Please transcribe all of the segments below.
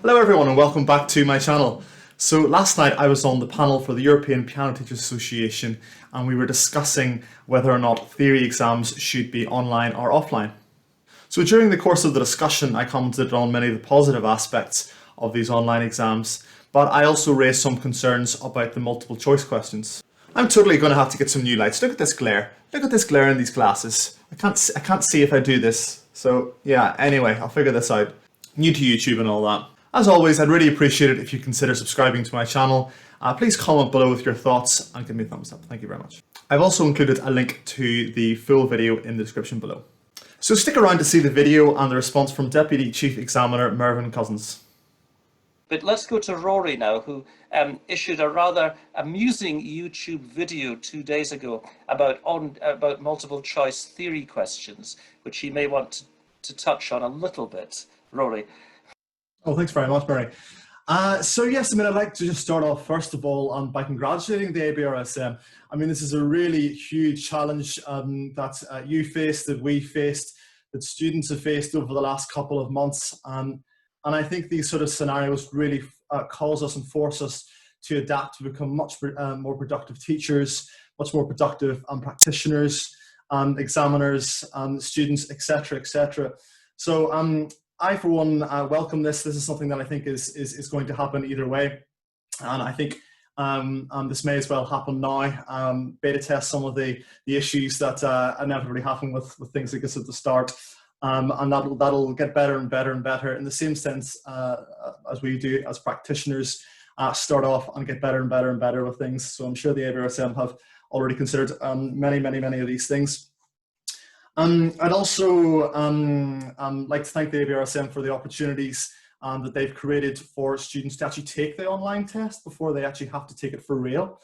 Hello everyone and welcome back to my channel. So last night I was on the panel for the European Piano Teachers Association and we were discussing whether or not theory exams should be online or offline. So during the course of the discussion I commented on many of the positive aspects of these online exams, but I also raised some concerns about the multiple choice questions. I'm totally going to have to get some new lights. Look at this glare. Look at this glare in these glasses. I can't see if I do this. So yeah, anyway, I'll figure this out. New to YouTube and all that. As always, I'd really appreciate it if you consider subscribing to my channel. Please comment below with your thoughts and give me a thumbs up. Thank you very much. I've also included a link to the full video in the description below. So stick around to see the video and the response from Deputy Chief Examiner Mervyn. But let's go to Rory now, who issued a rather amusing YouTube video 2 days ago about multiple choice theory questions, which he may want to touch on a little bit. Rory. Oh, thanks very much, Barry. So yes, I'd like to just start off first of all by congratulating the ABRSM. This is a really huge challenge that you faced, that we faced, that students have faced over the last couple of months. And I think these sort of scenarios really cause us and force us to adapt to become much more productive teachers, much more productive practitioners, examiners, students, etc., etc. So I, for one, welcome this. This is something that I think is going to happen either way. And I think this may as well happen now. Beta test some of the issues that inevitably happen with things like this at the start. And that'll get better and better and better in the same sense as we do as practitioners start off and get better and better and better with things. So I'm sure the ABRSM have already considered many of these things. I'd also like to thank the ABRSM for the opportunities that they've created for students to actually take the online test before they actually have to take it for real.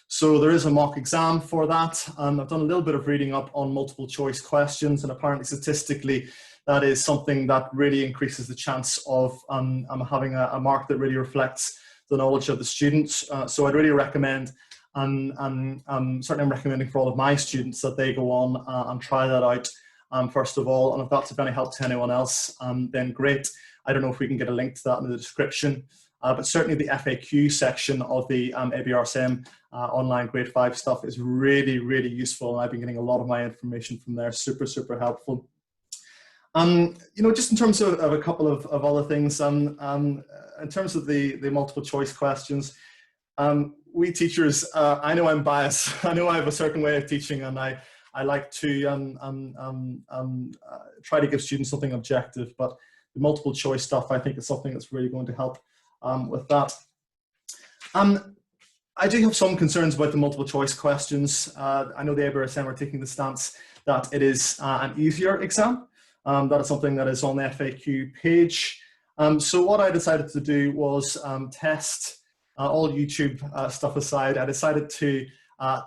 So there is a mock exam for that. I've done a little bit of reading up on multiple choice questions, and apparently statistically that is something that really increases the chance of having a mark that really reflects the knowledge of the students. So I'd really recommend, and certainly I'm recommending for all of my students that they go on and try that out first of all. And if that's of any help to anyone else, then great. I don't know if we can get a link to that in the description, but certainly the FAQ section of the ABRSM online grade 5 stuff is really useful, and I've been getting a lot of my information from there. Super helpful. Just in terms of a couple of other things, in terms of the multiple choice questions, we teachers, I know I'm biased. I know I have a certain way of teaching, and I like to try to give students something objective, but the multiple choice stuff I think is something that's really going to help with that. I do have some concerns about the multiple choice questions. I know the ABRSM are taking the stance that it is an easier exam. That is something that is on the FAQ page. So what I decided to do was test, all YouTube stuff aside, I decided to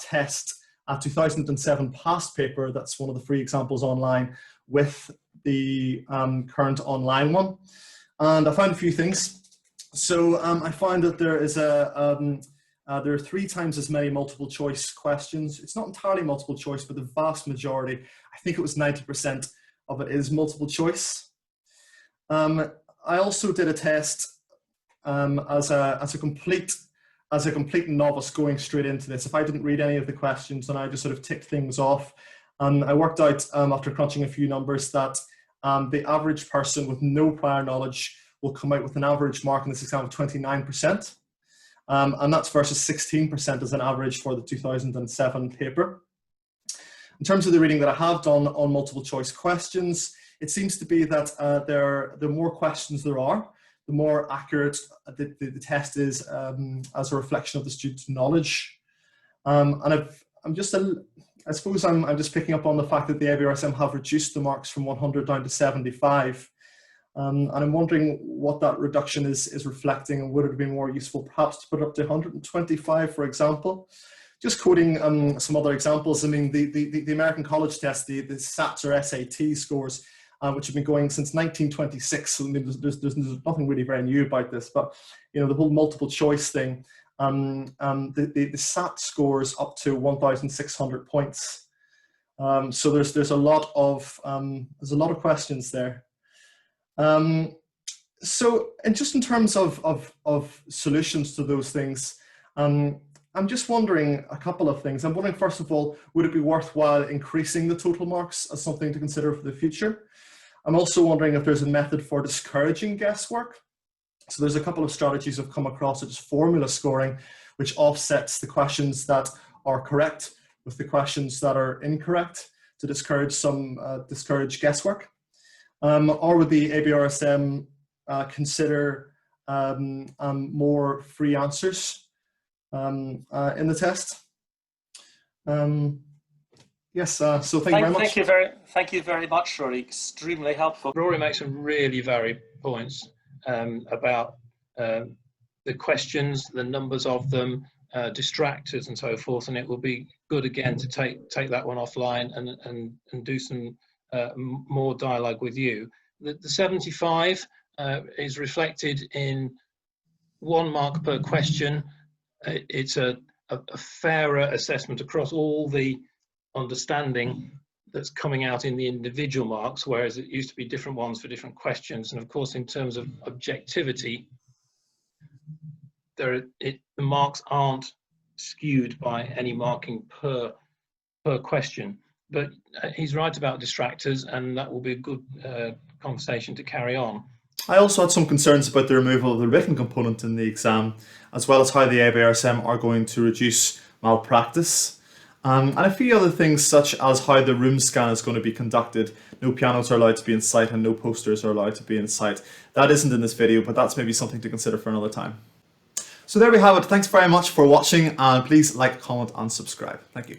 test a 2007 past paper, that's one of the free examples online, with the current online one. And I found a few things. So I find that there is there are 3 times as many multiple choice questions. It's not entirely multiple choice, but the vast majority, I think it was 90% of it is multiple choice. I also did a test as a complete novice going straight into this. If I didn't read any of the questions and I just sort of ticked things off, I worked out after crunching a few numbers that the average person with no prior knowledge will come out with an average mark in this exam of 29%. And that's versus 16% as an average for the 2007 paper. In terms of the reading that I have done on multiple choice questions, it seems to be that the more questions there are, the more accurate the test is as a reflection of the student's knowledge. And I suppose I'm just picking up on the fact that the ABRSM have reduced the marks from 100 down to 75. And I'm wondering what that reduction is reflecting, and would it have been more useful perhaps to put it up to 125, for example? Just quoting some other examples, the American college test, the SATs or SAT scores, which have been going since 1926. So, there's nothing really very new about this, but the whole multiple choice thing, the SAT scores up to 1,600 points. So there's a lot of questions there. So, and just in terms of solutions to those things, I'm just wondering a couple of things. I'm wondering, first of all, would it be worthwhile increasing the total marks as something to consider for the future? I'm also wondering if there's a method for discouraging guesswork. So there's a couple of strategies I've come across, such as formula scoring, which offsets the questions that are correct with the questions that are incorrect to discourage guesswork. Or would the ABRSM consider more free answers in the test? Yes, so thank you very much. Thank you very much, Rory. Extremely helpful. Rory makes some really valid points about the questions, the numbers of them, distractors and so forth, and it will be good again to take that one offline and do some more dialogue with you. The 75 is reflected in 1 mark per question. It's a fairer assessment across all the understanding that's coming out in the individual marks, whereas it used to be different ones for different questions. And of course, in terms of objectivity, the marks aren't skewed by any marking per question. But he's right about distractors, and that will be a good conversation to carry on. I also had some concerns about the removal of the written component in the exam, as well as how the ABRSM are going to reduce malpractice. And a few other things, such as how the room scan is going to be conducted. No pianos are allowed to be in sight and no posters are allowed to be in sight. That isn't in this video, but that's maybe something to consider for another time. So there we have it. Thanks very much for watching, and please like, comment and subscribe. Thank you.